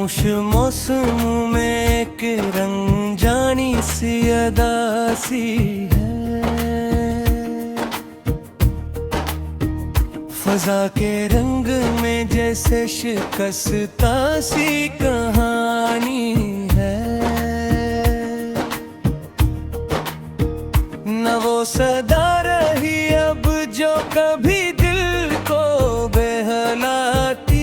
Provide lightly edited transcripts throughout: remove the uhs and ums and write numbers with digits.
खामोश मौसम में एक रंजानी सी अदा सी है। फजा के रंग में जैसे शिकस्ता सी कहानी है। न वो सदा रही अब जो कभी दिल को बहलाती।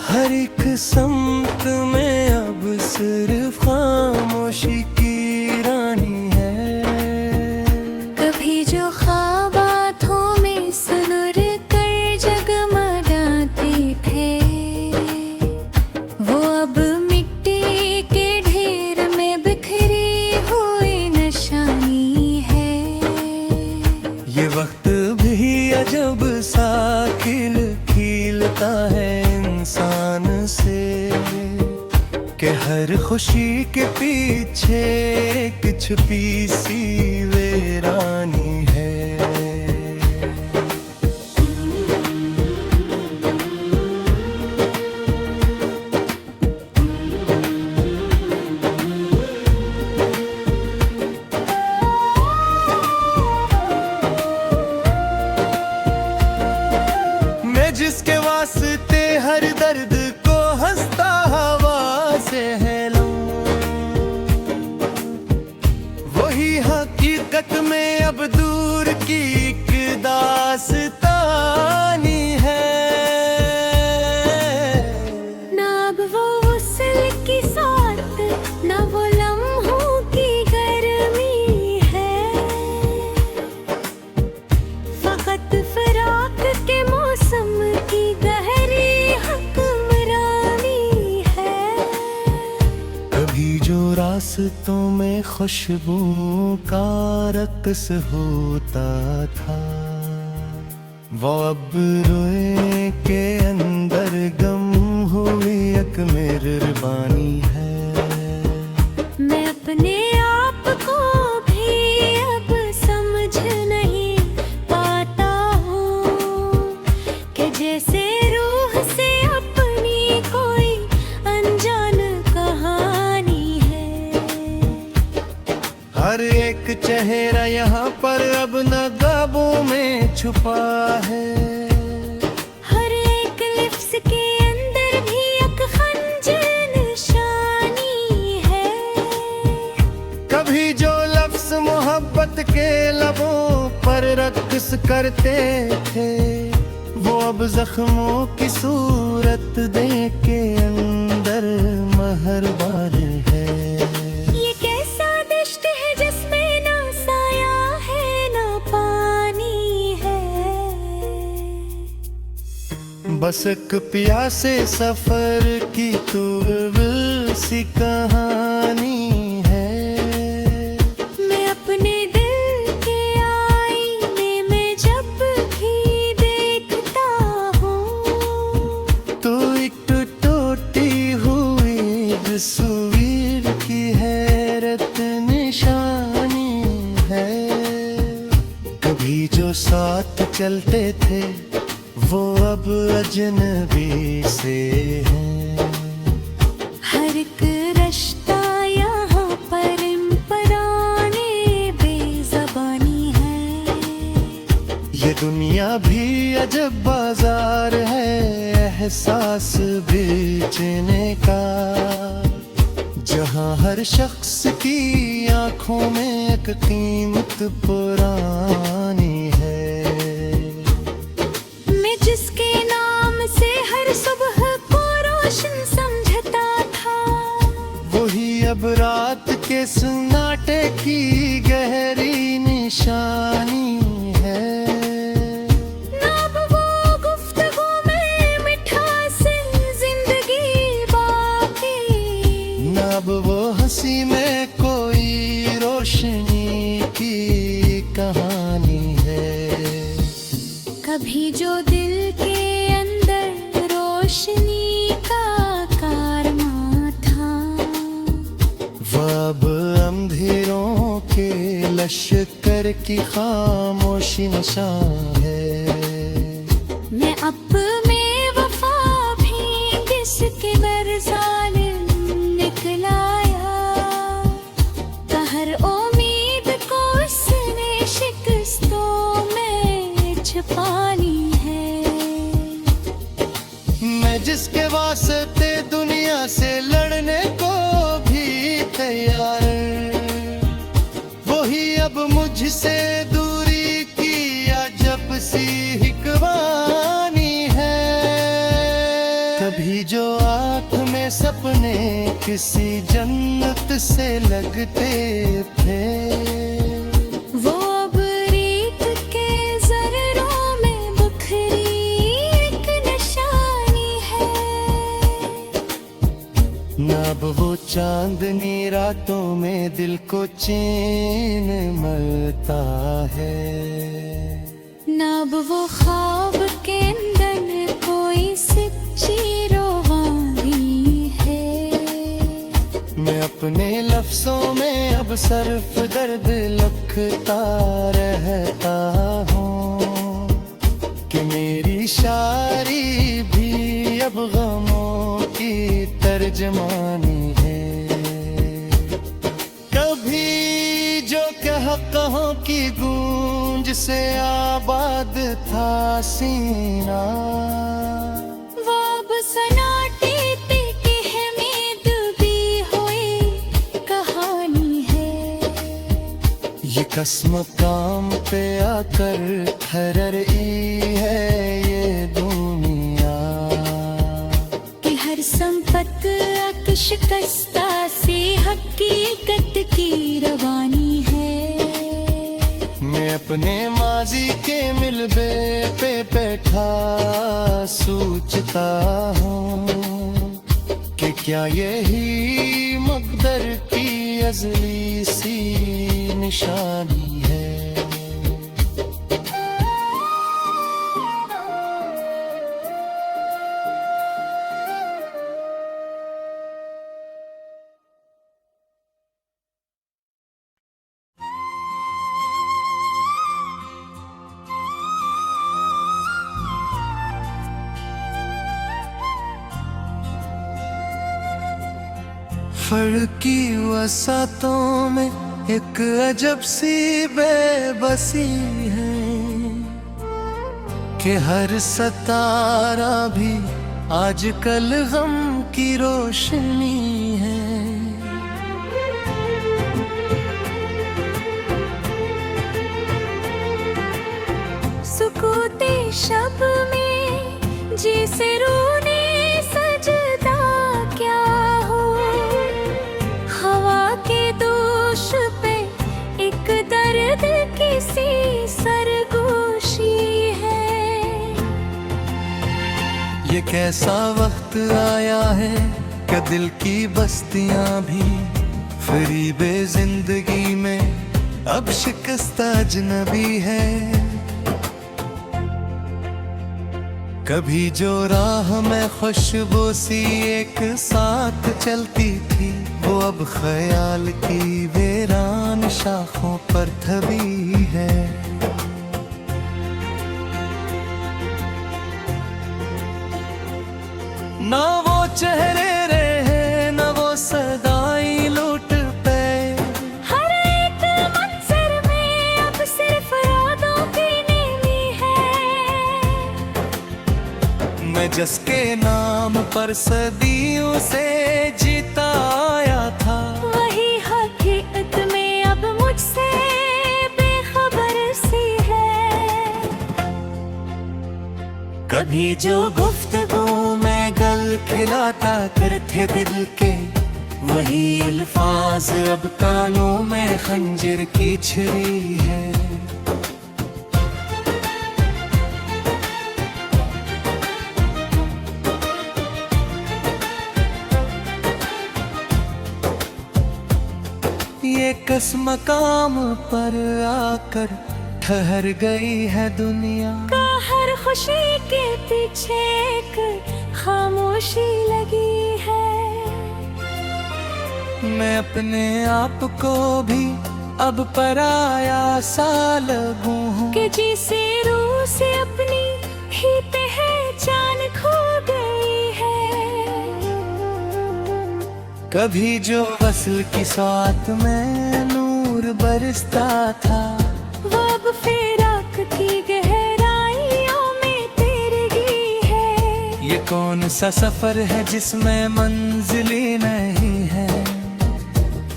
हर एक समत में अब सिर्फ खामोशी की रानी है। कभी जो ख्वाब आँखों में सुनुर कर जगमगाते थे, वो अब मिट्टी के ढेर में बिखरी हुई निशानी है। ये वक्त भी अजब सा खिलता है इंसान से, कि हर खुशी के पीछे एक छुपी सी वीरानी है। मैं जिसके वास्ते हर दर्द को हंसता हवा से है लूं, वही हकीकत में अब दूर की एक दास्तानी है। ना अब वो वसल की साथ, ना वो लम्हों की गर्मी है। फकत फराक के मौसम की गहरी हुक्मरानी है। कभी जो रास्तों में खुशबू का रक्स होता था, वो अब रोए के अंदर गम हुई एक मेहरबानी है। मैं अपने आप को भी अब समझ नहीं पाता हूँ, कि जैसे रूह से अपनी कोई अनजान कहानी है। हर एक चेहरा यहाँ पर अब नगाबों में छुपा है। हर एक लिफ्स के अंदर भी एक खंजर निशानी है। कभी जो लफ्ज मोहब्बत के लबों पर रक्स करते थे, वो अब जख्मों की सूरत दे के अंदर महरबान है। ये कैसा दश्त है जिसमें ना साया है ना पानी है। बस एक प्यासे सफर की तुरविल सी कहानी है। मैं अपने दिल के आईने में जब भी देखता हूँ, तो एक टूटी हुई तस्वीर की हैरत निशानी है। कभी जो साथ चलते थे, वो अब अजनबी से हैं। हर एक रिश्ता यहाँ पर पराने बेज़बानी है। ये दुनिया भी अजब बाजार है एहसास बेचने का, जहाँ हर शख्स की आंखों में एक कीमत पुरानी है। मैं जिसके नाम से हर सुबह को रोशन समझता था, वही अब रात के सन्नाटे की गहरी निशानी है। ना अब वो गुफ्तगू में मिठास जिंदगी बाकी, न अब वो हंसी में कोई रोशनी की कहानी है। कभी जो दिल के अंदर रोशनी का कारवां था, वह अब अंधेरों के लश्कर की खामोशी नशा है। मैं अपने उम्मीद को उसने शिकस्तों में छुपानी है। मैं जिसके वास्ते दुनिया से लड़ने को भी तैयार, वही अब मुझसे दूरी की अजब सी हिकवानी है। कभी जो आँख में सपने किसी जन्नत से लगते थे, वो अब रीत के ज़र्रों में बुखरी एक निशानी है। ना अब वो चांदनी रातों में दिल को चैन मिलता है, ना अब वो ख्वाब के अंदर कोई सच्ची रोहानी है। मैं अपने लफ्जों में अब सर्फ दर्द लखता रहता हूँ कि मेरी शायरी भी अब गमों की तर्जमानी है। कभी जो कहों की गूंज से आबाद था सीना, वो अब सन्नाटे पे कहमी डूबी हुई कहानी है। ये कसम काम पे आकर ठहरी है ये दुनिया, कि हर संपत शिकस्ता सी हकीकत की रवानी है। मैं अपने माजी के मिलबे पे बैठा सोचता हूँ कि क्या यही मकदर की अज़ली सी निशानी है। फर्की वसातों में एक अजब सी बेबसी है कि हर सतारा भी आजकल गम की रोशनी है। सुकूते शब में जिसे रूने सजदा क्या हो, हवा के दोष पे एक दर्द किसी सरगोशी है। ये कैसा वक्त आया है कि दिल की बस्तियां भी फरीबे जिंदगी में अब शिकस्त अजनबी है। कभी जो राह में खुशबू सी एक साथ चलती थी, वो अब ख्याल की वीरान शाखों पर थवी है। ना वो चेहरे रहे ना वो सदाई लूट पे, हर एक मंजर में अब सिर्फ यादों की नीली है। मैं जिसके नाम पर सदियों से जीता आया था, वही हकीकत में अब मुझसे बेखबर सी है। कभी जो गुफ्तगू में गल खिलाता करते दिल के, वही अल्फाज अब कानों में खंजर की छुरी है। ये कसम काम पर आकर ठहर गई है दुनिया, का हर खुशी के पीछे एक खामोशी लगी है। मैं अपने आप को भी अब पराया सा लगूं हूँ कि जिसे रूह से अपनी ही पहचान खो गई है। कभी जो वस्ल की साथ में नूर नूर बरसता था, वो अब फिराक की गहराइयों में तेरगी है। ये कौन सा सफर है जिसमें मंजिली नहीं है,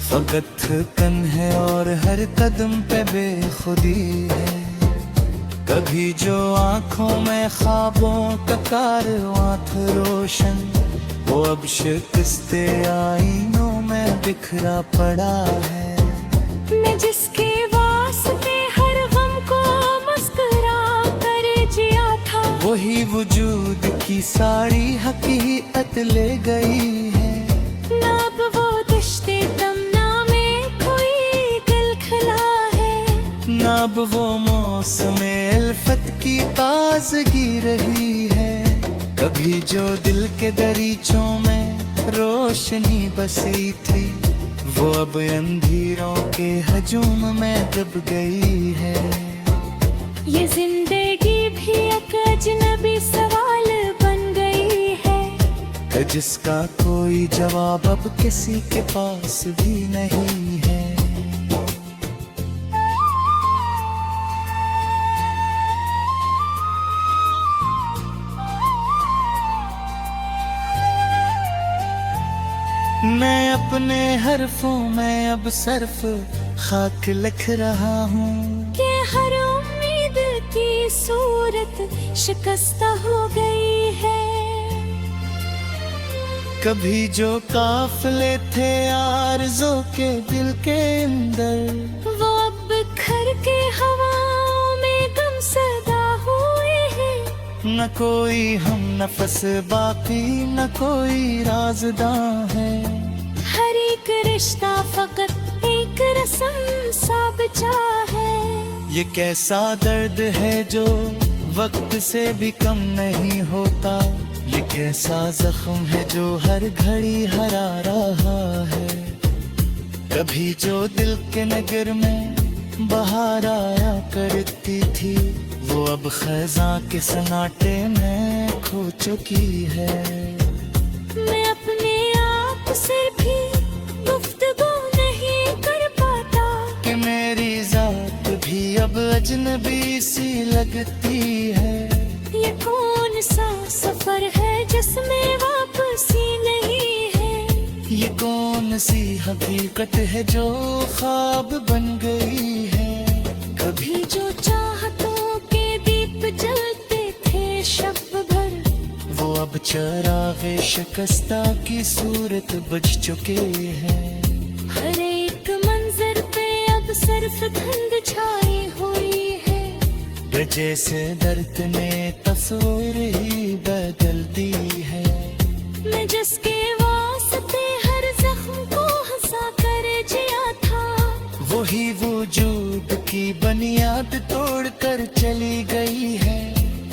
फकत थकन है और हर कदम पे बेखुदी है। कभी जो आंखों में ख्वाबों का कारवां था रोशन, वो अब शिकस्ते आईनों में बिखरा पड़ा है। मैं जिसके वास्ते हर गम को मुस्कुरा कर जिया था, वही वजूद की सारी हकीकत ले गई है। ना अब वो दश्ते तमना में कोई दिल खिला है, ना अब वो मौसम उल्फत की ताजगी रही है। कभी जो दिल के दरीचों में रोशनी बसी थी, वो अब अंधेरों के हजूम में दब गई है। ये जिंदगी भी एक अजनबी सवाल बन गई है, जिसका कोई जवाब अब किसी के पास भी नहीं है। मैं अपने हरफों में अब सिर्फ खाक लिख रहा हूँ कि हर उम्मीद की सूरत शिकस्ता हो गई है। कभी जो काफिले थे आरज़ों के दिल के अंदर, वो अब बिखर के हवाओं में गुमसदा हुए हैं। न कोई हम नफस बाकी, न कोई राज़दां है। हर एक रिश्ता फकत एक रस्म सा बचा है। ये कैसा दर्द है जो वक्त से भी कम नहीं होता, ये कैसा जख्म है जो हर घड़ी हरा रहा है। कभी जो दिल के नगर में बहार आया करती थी, वो अब खज़ां के सन्नाटे में खो चुकी है। मैं अपने आप से भी गुफ्तगू नहीं कर पाता, कि मेरी जात भी अब अजनबी सी लगती है। ये कौन सा सफर है जिसमें वापसी नहीं है। ये कौन सी हकीकत है जो ख्वाब बन गई है। कभी जो चाहतों के दीप जलते थे शब भर, वो अब चरागे शिकस्ता की सूरत बज चुके हैं। हर एक मंजर पे अब सिर्फ धुंध छाई हुई है। जैसे दर्द ने तस्वीर ही बदल दी है। मैं जिसके वास्ते हर जख्म को हंसा कर जिया था, वही वजूद की बुनियाद तोड़ कर चली गई है।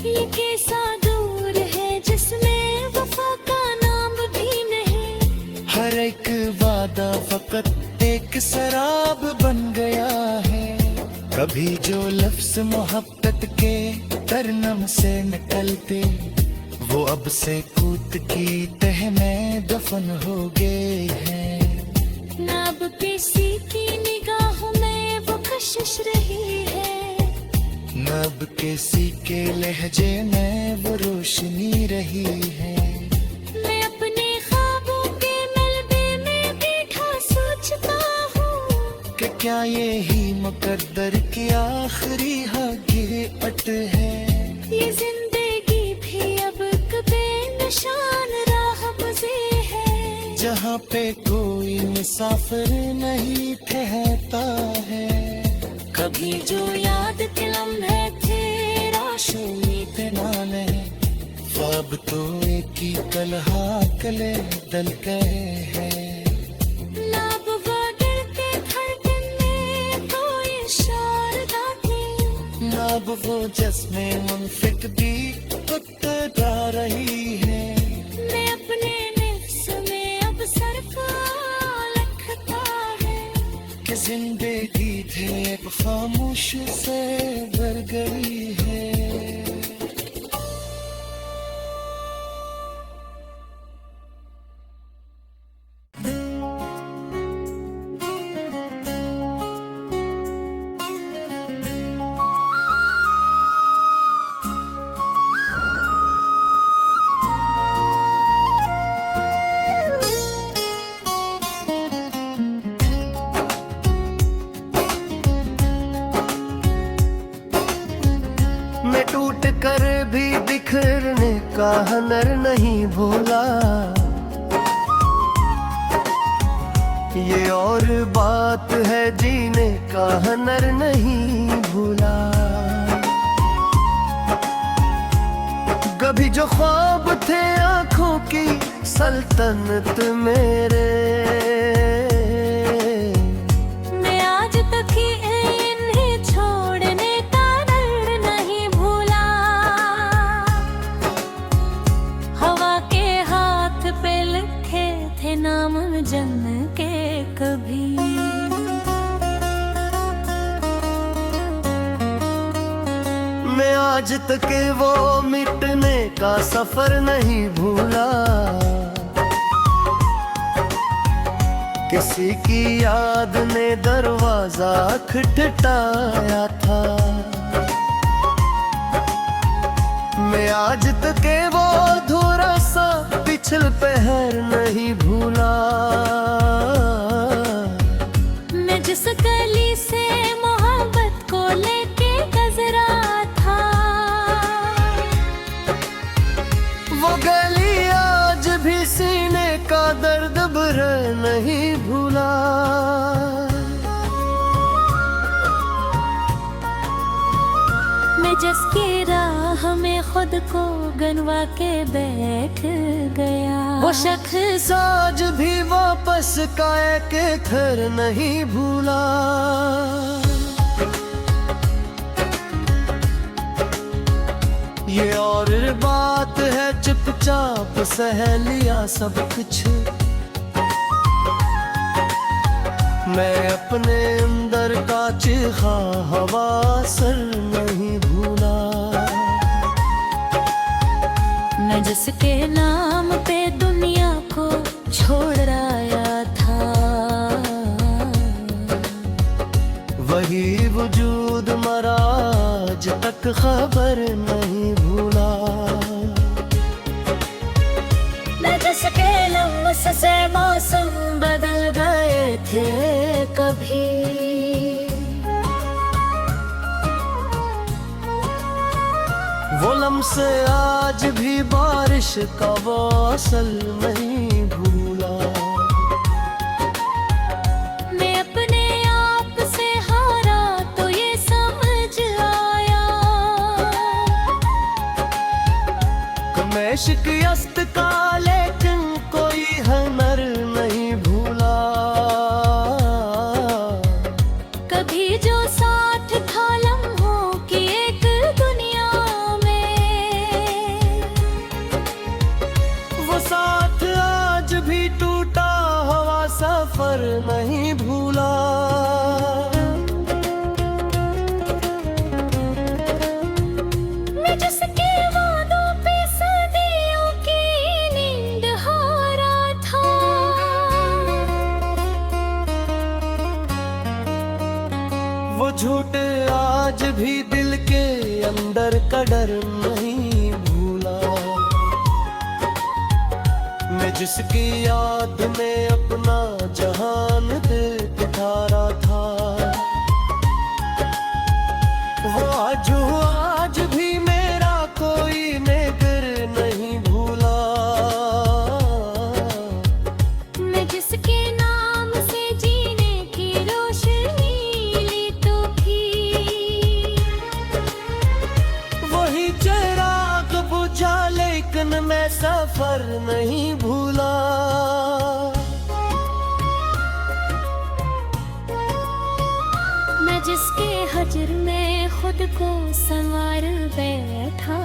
ये कैसा दूर है जिसमें वफा का नाम भी नहीं। हर एक वादा फकत एक शराब बन गया है। कभी जो लफ्ज मोहब्बत के तरनम से निकलते, वो अब से कूद की तह में दफन हो गए हैं। ना अब किसी की निगाहों में वो कशिश रही है, न अब किसी के लहजे में वो रोशनी रही है। मैं अपने ख्वाबों के मलबे में बैठा सोचता हूँ कि क्या यही मुकद्दर की आखिरी हकीकत है। ये जिंदगी भी अब कबे निशान राह गुज़े है, जहाँ पे कोई मुसाफिर नहीं ठहरता है। कभी जो याद के लम्हे थे रोशनी पे नाले ख्वाब तो एक ही कलहा कले दल गए हैं। लब वो दिल के धड़कन में कोई शारदा थी, अब वो जस्मे मुनफिक भी उतरा रही है। मैं अपने नफ्स में अब सिर्फ लिखता है कि जिंदगी थे एक खामोश से भर गई है। का हनर नहीं भूला। ये और बात है जीने का हनर नहीं भूला। कभी जो ख्वाब थे आंखों की सल्तनत मेरे, मैं आज तक ही इन्हें छोड़ने का डर नहीं भूला। हवा के हाथ पे लिखे थे नाम जन के कभी। मैं आज तक वो मिटने का सफर नहीं भूला। किसी की याद ने दरवाजा खटखटाया था। मैं आज तक वो अधूरा सा पिछल पहर नहीं भूला। मैं जिस गली से मोहब्बत को लेके गुजरा था, वो गली आज भी सीने का दर्द भर नहीं भूला। मैं जिसकी राह में खुद को गनवा के बैठ गया, वो शख्स आज भी वापस काया के घर नहीं भूला। ये और बात है चुपचाप सह लिया सब कुछ। मैं अपने अंदर का चीखा हवा सर नहीं भूला। मैं जिसके नाम पे दुनिया को छोड़ आया था, वही वजूद मरा आज तक खबर नहीं भूला। मैं जिसके लम्स से मौसम बदल गए थे कभी, वो लम्से आज भी बारिश का वो असल नहीं भूला। मैं अपने आप से हारा तो ये समझ आया, मैं शिकस्त का लेकिन कोई हनर नहीं भूला। कभी जो साथ था लम्हों की एक दुनिया में, वो साथ आज भी टूटा हुआ सफर नहीं भूला। मैं जिसके वादों पे सदियों की नींद हारा था, वो झूठ आज भी दिल के अंदर का डर नहीं भूला। मैं जिसकी याद में अपना जहान दिल दिखारा था, वो आज भी मेरा कोई नेगर नहीं भूला। मैं जिसके नाम से जीने की रोशनी ली तो थी, वही चिराग बुझा लेकिन मैं सफर नहीं भूला। मैं जिसके हजर में खुद को संवार बैठा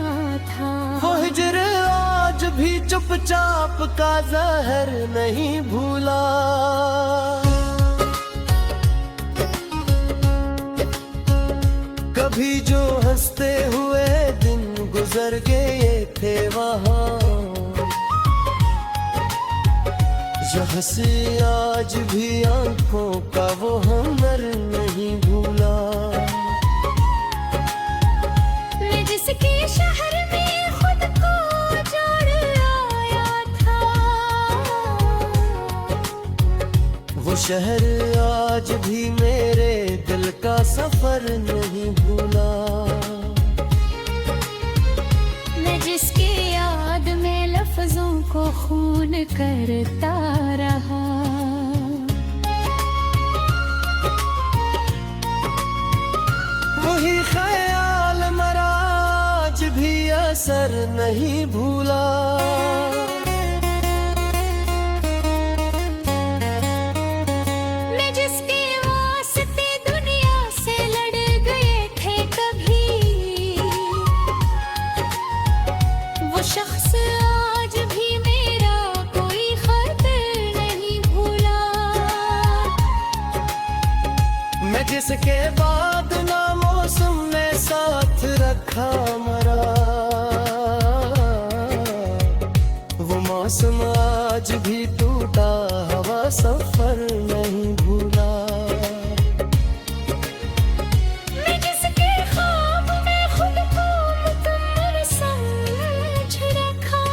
था, वो हिजर आज भी चुपचाप का जहर नहीं भूला। कभी जो हंसते हुए दिन गुजर गए थे वहाँ, जो हंसी आज भी आंखों का वो हुनर नहीं भूला। मैं जिसके शहर में खुद को जोड़ आया था, वो शहर आज भी मेरे दिल का सफर नहीं भूला। मैं जिसके करता रहा। वही ख्याल मरा आज भी असर नहीं भूला। मैं जिसके वास्ते दुनिया से लड़ गए थे कभी, वो शख्स आज भी मेरा कोई खत नहीं भूला। मैं जिसके बाद ना मौसम ने साथ रखा मरा, वो मौसम आज भी टूटा हवा सफर नहीं भूला। मैं जिसके ख्वाब में खुद को मुकम्मल समझ रखा,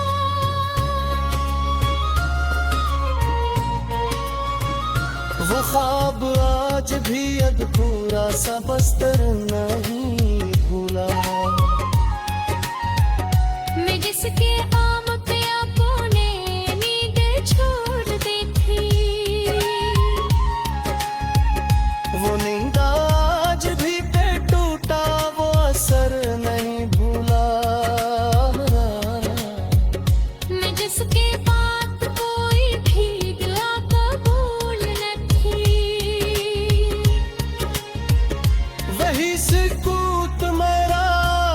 वो ख्वाब आज भी अधूरा सा बस्तर नहीं भूला। मैं जिसके आमद यादों ने नींद छोड़ दी थी, वो नींद आज भी पे टूटा वो असर नहीं भूला। मैं जिसके बात कोई भी दुआ कबूल न थी, वही सुकूत मेरा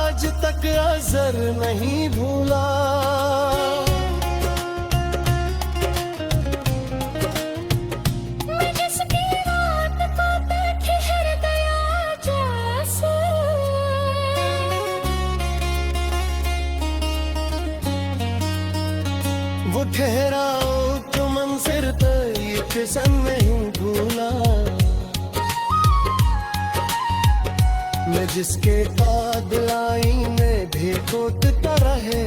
आज तक अजर नहीं भूला। मैं जिसकी रात को ठहर गया जैसे, वो ठहराओ तो मंजिर तक सन नहीं भूला। मैं जिसके बाद आईने भी कोटता रहे